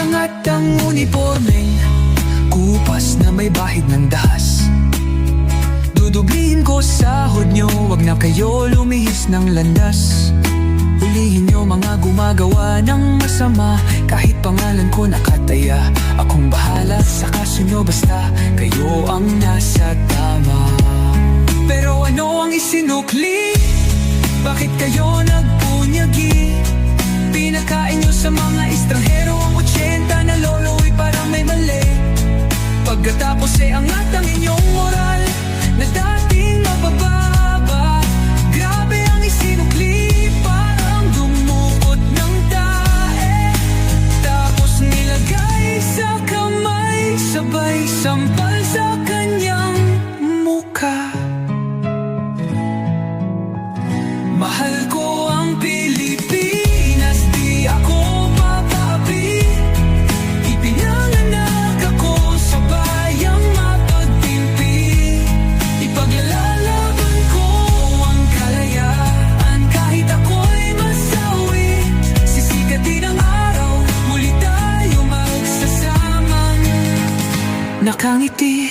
Iangat ang uniformeng kupas na may bahid ng dahas. Dudublihin ko sahod nyo, wag na kayo lumihis ng landas. Hulihin nyo mga gumagawa ng masama, kahit pangalan ko nakataya. Akong bahala sa kaso nyo, basta kayo ang nasa tama. Pero ano ang isinukli? Bakit kayo nagpunyagi? Pinakain nyo sa mga estranghero ang 80 na lolo'y parang may mali. Pagkatapos angat ang inyong moral na dating mabababa. Grabe ang isinukli, parang dumukot ng tae. Tapos nilagay sa kamay, sabay sampal sa kanyang mukha. Mahal ko ang Pilipinas, di ako papapi. Ipinanganak ako sa bayang mapagtimpi. Ipaglalaban ko ang kalayaan, kahit ako'y masawi. Sisigatin ang araw, muli tayo magsasamang nakangiti.